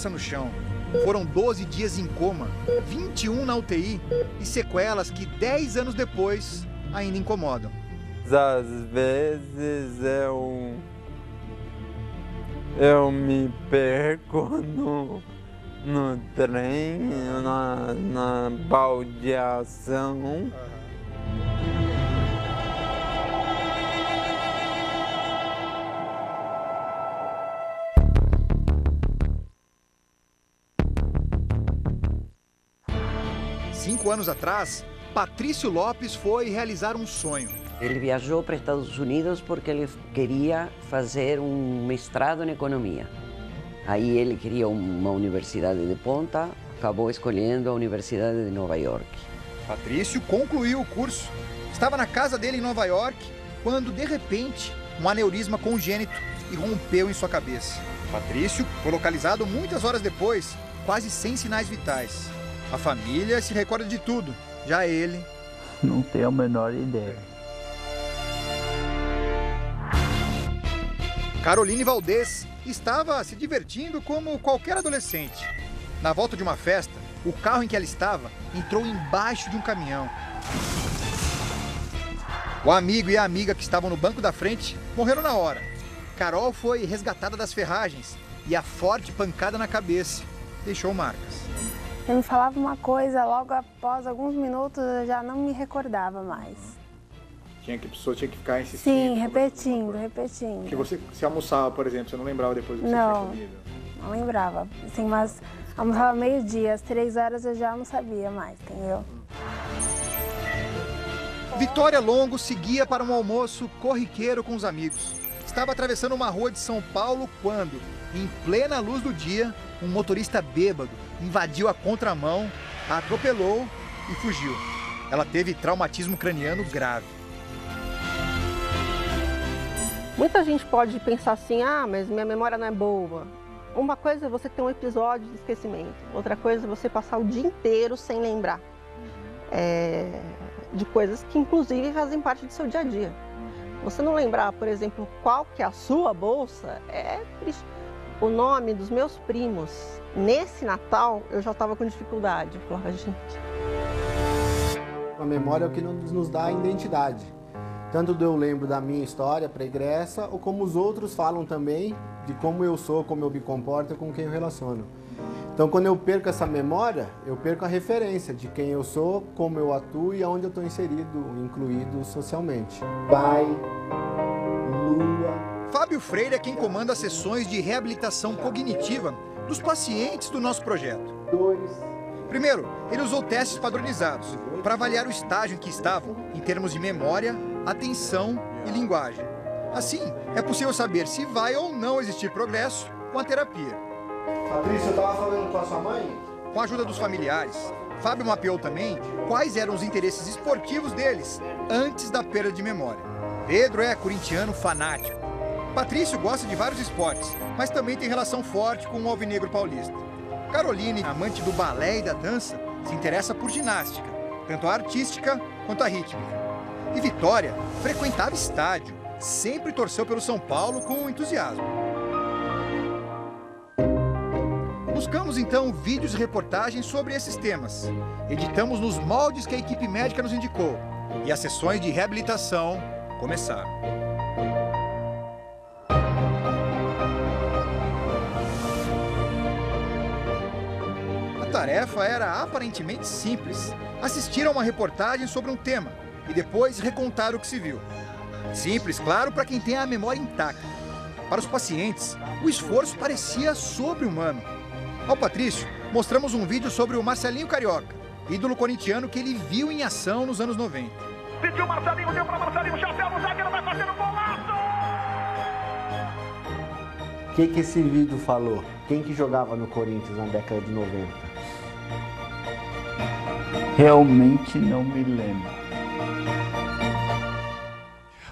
cabeça no chão. Foram 12 dias em coma, 21 na UTI e sequelas que 10 anos depois ainda incomodam. Às vezes eu me perco no trem, na baldeação. 5 anos atrás, Patrício Lopes foi realizar um sonho. Ele viajou para os Estados Unidos porque ele queria fazer um mestrado em economia. Aí ele queria uma universidade de ponta, acabou escolhendo a Universidade de Nova York. Patrício concluiu o curso. Estava na casa dele em Nova York, quando, de repente, um aneurisma congênito irrompeu em sua cabeça. Patrício foi localizado muitas horas depois, quase sem sinais vitais. A família se recorda de tudo, já ele... Não tenho a menor ideia. Caroline Valdez estava se divertindo como qualquer adolescente. Na volta de uma festa, o carro em que ela estava entrou embaixo de um caminhão. O amigo e a amiga que estavam no banco da frente morreram na hora. Carol foi resgatada das ferragens e a forte pancada na cabeça deixou marcas. Ele me falava uma coisa, logo após alguns minutos eu já não me recordava mais. A pessoa tinha que ficar insistindo? Sim, repetindo. Porque você se almoçava, por exemplo, você não lembrava depois do que você tinha comido? Não lembrava. Assim, mas almoçava meio-dia, às 3 horas eu já não sabia mais, entendeu? Vitória Longo seguia para um almoço corriqueiro com os amigos. Estava atravessando uma rua de São Paulo quando, em plena luz do dia, um motorista bêbado invadiu a contramão, a atropelou e fugiu. Ela teve traumatismo craniano grave. Muita gente pode pensar assim, mas minha memória não é boa. Uma coisa é você ter um episódio de esquecimento, outra coisa é você passar o dia inteiro sem lembrar de coisas que inclusive fazem parte do seu dia a dia. Você não lembrar, por exemplo, qual que é a sua bolsa, é triste. O nome dos meus primos, nesse Natal, eu já estava com dificuldade. Eu falava, gente... A memória é o que nos dá a identidade. Tanto eu lembro da minha história pregressa, ou como os outros falam também de como eu sou, como eu me comporto e com quem eu relaciono. Então, quando eu perco essa memória, eu perco a referência de quem eu sou, como eu atuo e aonde eu estou inserido, incluído socialmente. Pai, lua... Fábio Freire é quem comanda as sessões de reabilitação cognitiva dos pacientes do nosso projeto. Primeiro, ele usou testes padronizados para avaliar o estágio em que estavam em termos de memória, atenção e linguagem. Assim, é possível saber se vai ou não existir progresso com a terapia. Patrícia, você estava falando com a sua mãe? Com a ajuda dos familiares, Fábio mapeou também quais eram os interesses esportivos deles antes da perda de memória. Pedro é corintiano fanático. Patrício gosta de vários esportes, mas também tem relação forte com o alvinegro paulista. Caroline, amante do balé e da dança, se interessa por ginástica, tanto a artística quanto a rítmica. E Vitória frequentava estádio, sempre torceu pelo São Paulo com entusiasmo. Buscamos então vídeos e reportagens sobre esses temas. Editamos nos moldes que a equipe médica nos indicou. E as sessões de reabilitação começaram. A tarefa era aparentemente simples. Assistir a uma reportagem sobre um tema e depois recontar o que se viu. Simples, claro, para quem tem a memória intacta. Para os pacientes, o esforço parecia sobre-humano. Ao Patrício, mostramos um vídeo sobre o Marcelinho Carioca, ídolo corintiano que ele viu em ação nos anos 90. Sentiu Marcelinho, deu para Marcelinho, chapéu no zagueiro, vai fazendo golaço! O que esse vídeo falou? Quem que jogava no Corinthians na década de 90? Realmente não me lembro.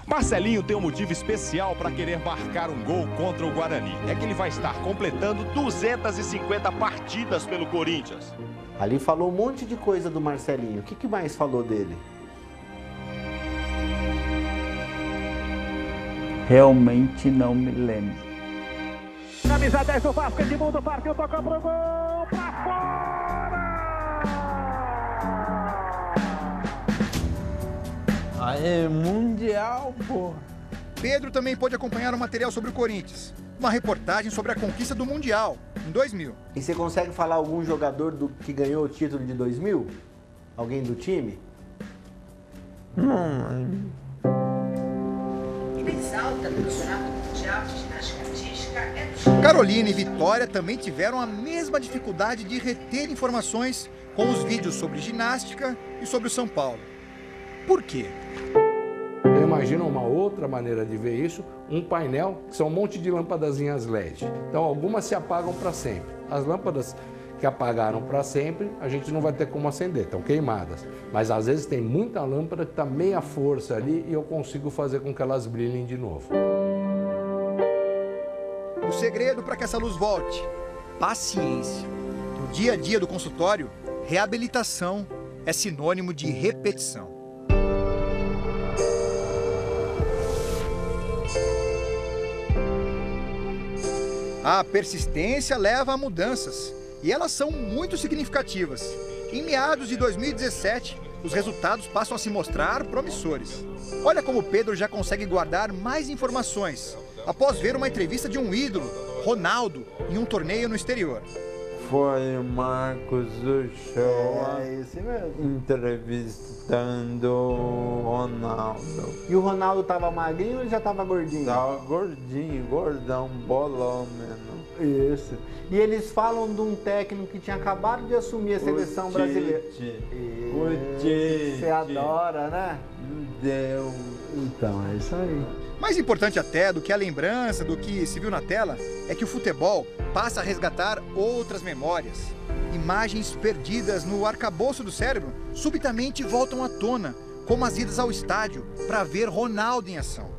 Marcelinho tem um motivo especial para querer marcar um gol contra o Guarani. É que ele vai estar completando 250 partidas pelo Corinthians. Ali falou um monte de coisa do Marcelinho. O que mais falou dele? Realmente não me lembro. Camisa 10 do Vasco, Edmundo partiu, tocou pro gol, pra fora! Aí, Mundial, pô. Pedro também pôde acompanhar um material sobre o Corinthians. Uma reportagem sobre a conquista do Mundial, em 2000. E você consegue falar algum jogador que ganhou o título de 2000? Alguém do time? Não. E mais alta do Campeonato Mundial de Ginástica Artística é do Chile. Carolina e Vitória também tiveram a mesma dificuldade de reter informações com os vídeos sobre ginástica e sobre o São Paulo. Por quê? Eu imagino uma outra maneira de ver isso, um painel que são um monte de lâmpadazinhas LED. Então algumas se apagam para sempre. As lâmpadas que apagaram para sempre, a gente não vai ter como acender, estão queimadas. Mas às vezes tem muita lâmpada que está meia força ali e eu consigo fazer com que elas brilhem de novo. O segredo para que essa luz volte? Paciência. No dia a dia do consultório, reabilitação é sinônimo de repetição. A persistência leva a mudanças, e elas são muito significativas. Em meados de 2017, os resultados passam a se mostrar promissores. Olha como Pedro já consegue guardar mais informações, após ver uma entrevista de um ídolo, Ronaldo, em um torneio no exterior. Foi o Marcos Uchoa esse mesmo. entrevistando o Ronaldo. E o Ronaldo tava magrinho ou ele já tava gordinho? Tava gordinho, gordão, bolão mesmo. Isso. E eles falam de um técnico que tinha acabado de assumir a seleção brasileira. O Tite. Você adora, né? Deu. Então, é isso aí. Mais importante até do que a lembrança do que se viu na tela é que o futebol passa a resgatar outras memórias. Imagens perdidas no arcabouço do cérebro subitamente voltam à tona, como as idas ao estádio para ver Ronaldo em ação.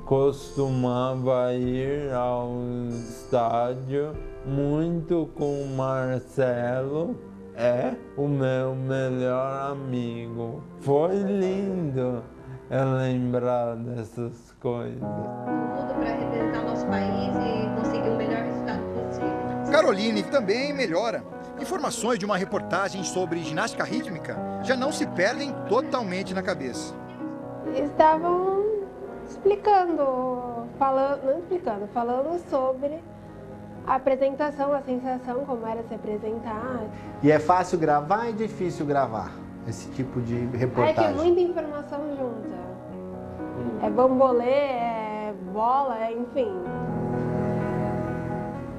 Costumava ir ao estádio muito com o Marcelo, o meu melhor amigo. Foi lindo lembrar dessas coisas. Tudo para representar o nosso país e conseguir o melhor resultado possível. Caroline também melhora. Informações de uma reportagem sobre ginástica rítmica já não se perdem totalmente na cabeça. Estavam falando sobre a apresentação, a sensação, como era se apresentar. E é fácil gravar e difícil gravar esse tipo de reportagem? É que é muita informação junta. É bambolê, é bola, enfim.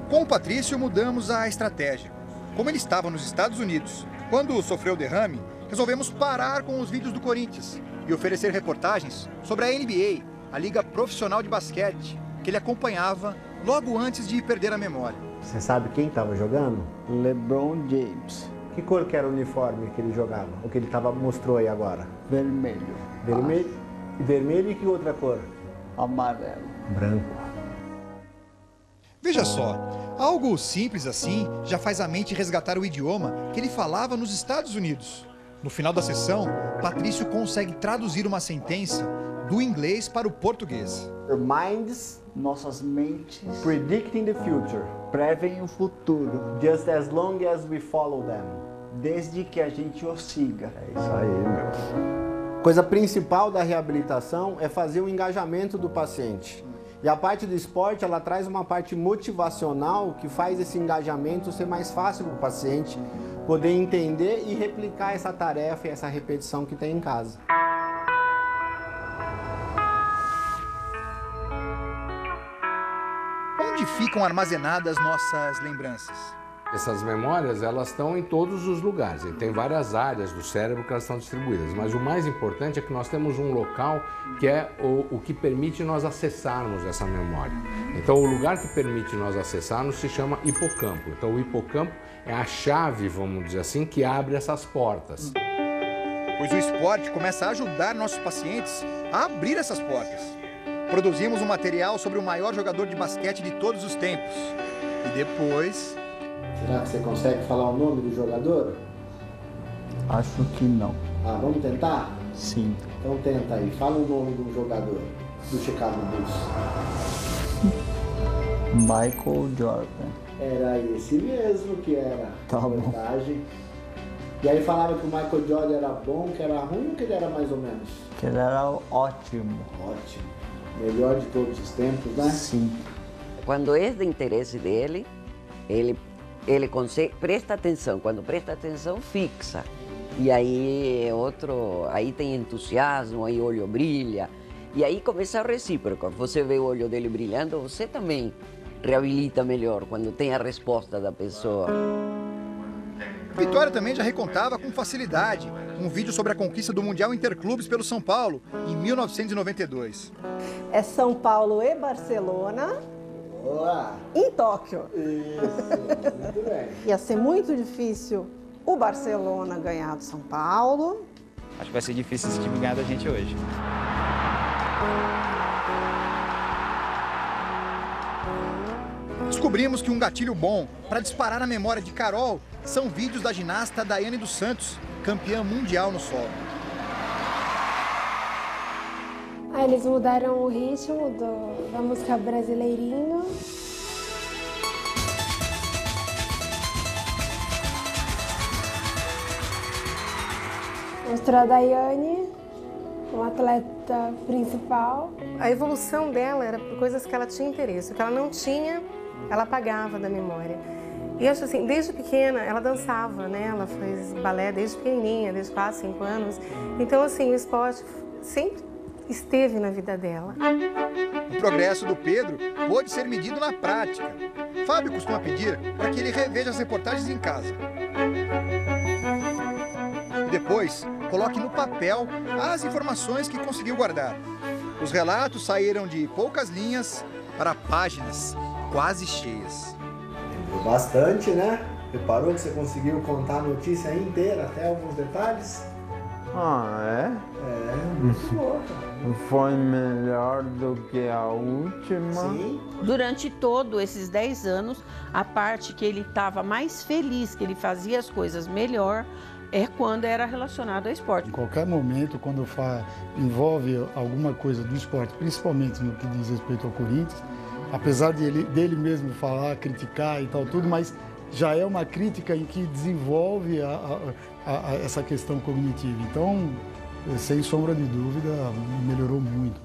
Com o Patrício mudamos a estratégia. Como ele estava nos Estados Unidos, quando sofreu o derrame, resolvemos parar com os vídeos do Corinthians e oferecer reportagens sobre a NBA, a liga profissional de basquete, que ele acompanhava logo antes de perder a memória. Você sabe quem estava jogando? LeBron James. Que cor que era o uniforme que ele jogava? O que ele mostrou aí agora? Vermelho. Vermelho? Vermelho e que outra cor? Amarelo. Branco. Veja só, algo simples assim já faz a mente resgatar o idioma que ele falava nos Estados Unidos. No final da sessão, Patrício consegue traduzir uma sentença do inglês para o português. Your minds, nossas mentes, predicting the future, prevem o futuro, just as long as we follow them. Desde que a gente os siga. É isso aí, meu. Coisa principal da reabilitação é fazer o engajamento do paciente. E a parte do esporte, ela traz uma parte motivacional que faz esse engajamento ser mais fácil para o paciente poder entender e replicar essa tarefa e essa repetição que tem em casa. Onde ficam armazenadas nossas lembranças? Essas memórias, elas estão em todos os lugares, e tem várias áreas do cérebro que elas estão distribuídas, mas o mais importante é que nós temos um local que é o que permite nós acessarmos essa memória. Então, o lugar que permite nós acessarmos se chama hipocampo. Então, o hipocampo é a chave, vamos dizer assim, que abre essas portas. Pois o esporte começa a ajudar nossos pacientes a abrir essas portas. Produzimos um material sobre o maior jogador de basquete de todos os tempos. E depois... Será que você consegue falar o nome do jogador? Acho que não. Ah, vamos tentar? Sim. Então tenta aí. Fala o nome do jogador do Chicago Bulls. Michael Jordan. Era esse mesmo que era Tá a bom. verdade. E aí falava que o Michael Jordan era bom, que era ruim ou que ele era mais ou menos? Que ele era ótimo. Ótimo. Melhor de todos os tempos, né? Sim. Quando é de interesse dele, ele consegue, presta atenção. Quando presta atenção, fixa. E aí é outro, aí tem entusiasmo, aí o olho brilha. E aí começa a recíproca. Você vê o olho dele brilhando, você também reabilita melhor quando tem a resposta da pessoa. Vitória também já recontava com facilidade um vídeo sobre a conquista do Mundial Interclubes pelo São Paulo em 1992. É São Paulo e Barcelona Boa! em Tóquio. Isso, muito bem. Ia ser muito difícil o Barcelona ganhar do São Paulo. Acho que vai ser difícil esse time ganhar da gente hoje. Descobrimos que um gatilho bom para disparar na memória de Carol são vídeos da ginasta Daiane dos Santos, campeã mundial no solo. Aí eles mudaram o ritmo da música Brasileirinho. Mostrou a Daiane, um atleta principal. A evolução dela era por coisas que ela tinha interesse. O que ela não tinha, ela apagava da memória. E eu acho assim, desde pequena, ela dançava, né? Ela fez balé desde pequenininha, desde 4, 5 anos. Então, assim, o esporte sempre esteve na vida dela. O progresso do Pedro pôde ser medido na prática. Fábio costuma pedir para que ele reveja as reportagens em casa. E depois, coloque no papel as informações que conseguiu guardar. Os relatos saíram de poucas linhas para páginas quase cheias. Lembrou bastante, né? Reparou que você conseguiu contar a notícia inteira, até alguns detalhes? Ah, É, muito boa. Foi melhor do que a última. Sim. Durante todos esses 10 anos, a parte que ele estava mais feliz, que ele fazia as coisas melhor, é quando era relacionado ao esporte. Em qualquer momento, quando envolve alguma coisa do esporte, principalmente no que diz respeito ao Corinthians, apesar dele mesmo falar, criticar e tal, tudo, mas já é uma crítica em que desenvolve essa questão cognitiva. Então, sem sombra de dúvida, melhorou muito.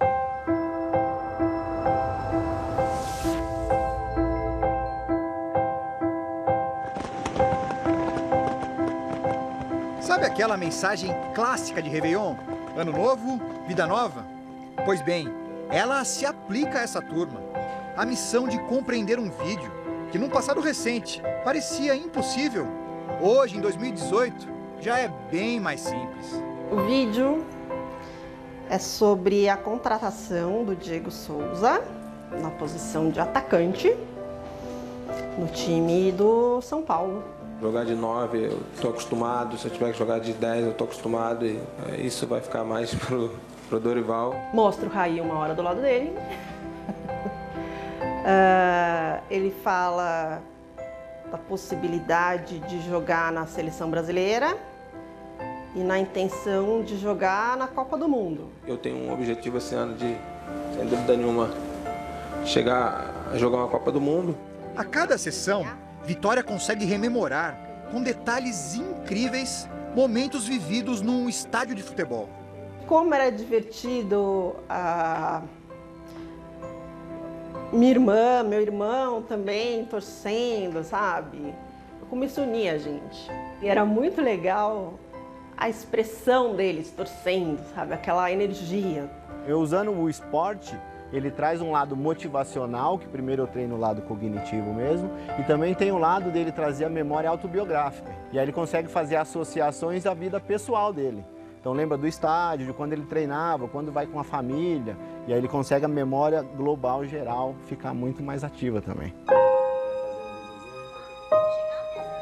Sabe aquela mensagem clássica de Réveillon? Ano novo, vida nova? Pois bem, ela se aplica a essa turma. A missão de compreender um vídeo que num passado recente parecia impossível, hoje, em 2018, já é bem mais simples. O vídeo é sobre a contratação do Diego Souza na posição de atacante no time do São Paulo. Jogar de 9 eu estou acostumado, se eu tiver que jogar de 10 eu estou acostumado e isso vai ficar mais pro Dorival. Mostra o Raí uma hora do lado dele. Ele fala da possibilidade de jogar na seleção brasileira e na intenção de jogar na Copa do Mundo. Eu tenho um objetivo esse ano de, sem dúvida nenhuma, chegar a jogar uma Copa do Mundo. A cada sessão, Vitória consegue rememorar, com detalhes incríveis, momentos vividos num estádio de futebol. Como era divertido minha irmã, meu irmão também torcendo, sabe? Como isso unia a gente. E era muito legal a expressão deles torcendo, sabe? Aquela energia. Eu usando o esporte, ele traz um lado motivacional, que primeiro eu treino o lado cognitivo mesmo, e também tem o lado dele trazer a memória autobiográfica. E aí ele consegue fazer associações à vida pessoal dele. Então lembra do estádio, de quando ele treinava, quando vai com a família, e aí ele consegue a memória global geral ficar muito mais ativa também.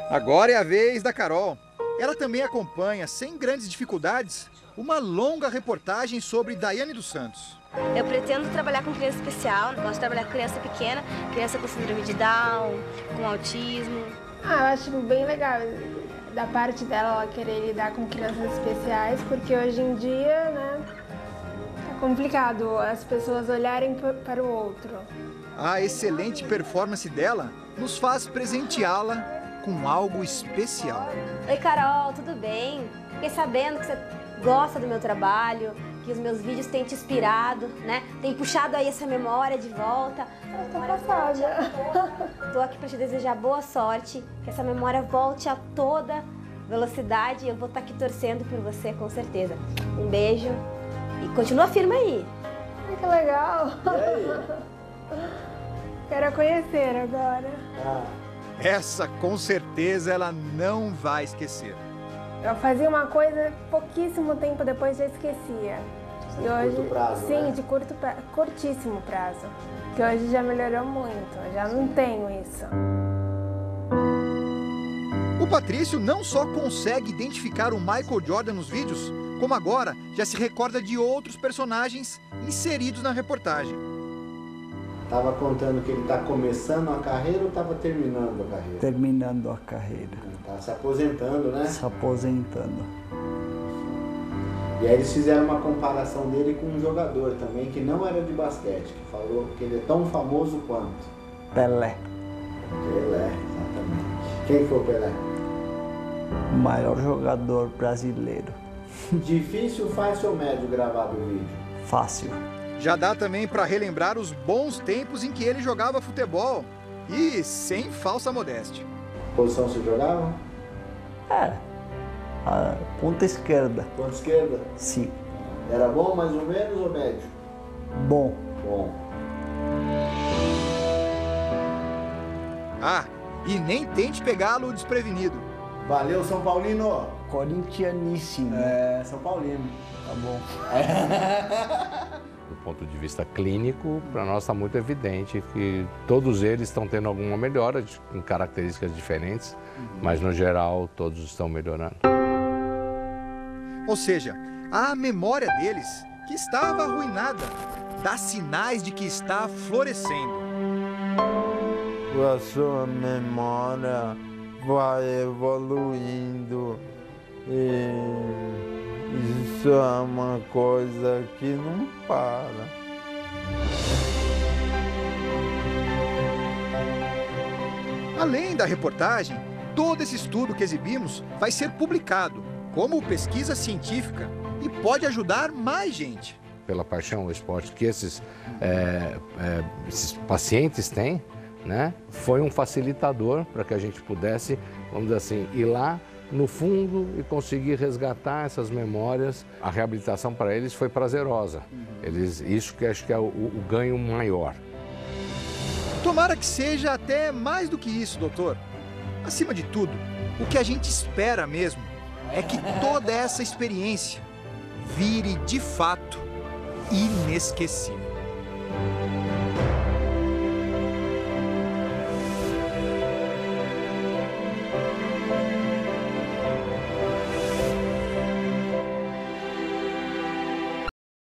Agora é a vez da Carol. Ela também acompanha, sem grandes dificuldades, uma longa reportagem sobre Daiane dos Santos. Eu pretendo trabalhar com criança especial, gosto de trabalhar com criança pequena, criança com síndrome de Down, com autismo. Eu acho bem legal da parte dela ela querer lidar com crianças especiais, porque hoje em dia, né, é complicado as pessoas olharem para o outro. A excelente performance dela nos faz presenteá-la com algo especial. Oi, Carol, tudo bem? Fiquei sabendo que você gosta do meu trabalho, que os meus vídeos têm te inspirado, né? Tem puxado aí essa memória de volta. Eu tô passada. Tô aqui para te desejar boa sorte, que essa memória volte a toda velocidade. Eu vou estar aqui torcendo por você, com certeza. Um beijo e continua firme aí. Ai, que legal. E aí? Quero conhecer agora. Essa, com certeza, ela não vai esquecer. Eu fazia uma coisa, pouquíssimo tempo depois já esquecia. De curto prazo, sim, né? de curtíssimo prazo. Que hoje já melhorou muito, eu já não tenho isso. O Patrício não só consegue identificar o Michael Jordan nos vídeos, como agora já se recorda de outros personagens inseridos na reportagem. Tava contando que ele tá começando a carreira ou tava terminando a carreira? Terminando a carreira. Tá se aposentando, né? Se aposentando. E aí eles fizeram uma comparação dele com um jogador também que não era de basquete, que falou que ele é tão famoso quanto? Pelé. Pelé, exatamente. Quem foi o Pelé? O maior jogador brasileiro. Difícil, fácil ou médio gravar do vídeo? Fácil. Já dá também para relembrar os bons tempos em que ele jogava futebol e sem falsa modéstia. Posição você jogava? A ponta esquerda. Ponta esquerda? Sim. Era bom, mais ou menos, ou médio? Bom. Bom. Ah, e nem tente pegá-lo desprevenido. Valeu, São Paulino! Corintianíssimo. São Paulino. Tá bom. Do ponto de vista clínico, para nós está muito evidente que todos eles estão tendo alguma melhora em características diferentes, mas no geral todos estão melhorando. Ou seja, a memória deles, que estava arruinada, dá sinais de que está florescendo. A sua memória vai evoluindo e isso é uma coisa que não para. Além da reportagem, todo esse estudo que exibimos vai ser publicado como pesquisa científica e pode ajudar mais gente. Pela paixão ao esporte que esses pacientes têm, né, foi um facilitador para que a gente pudesse, vamos dizer assim, ir lá no fundo e conseguir resgatar essas memórias. A reabilitação para eles foi prazerosa. Isso que acho que é o ganho maior. Tomara que seja até mais do que isso, doutor. Acima de tudo, o que a gente espera mesmo é que toda essa experiência vire de fato inesquecível.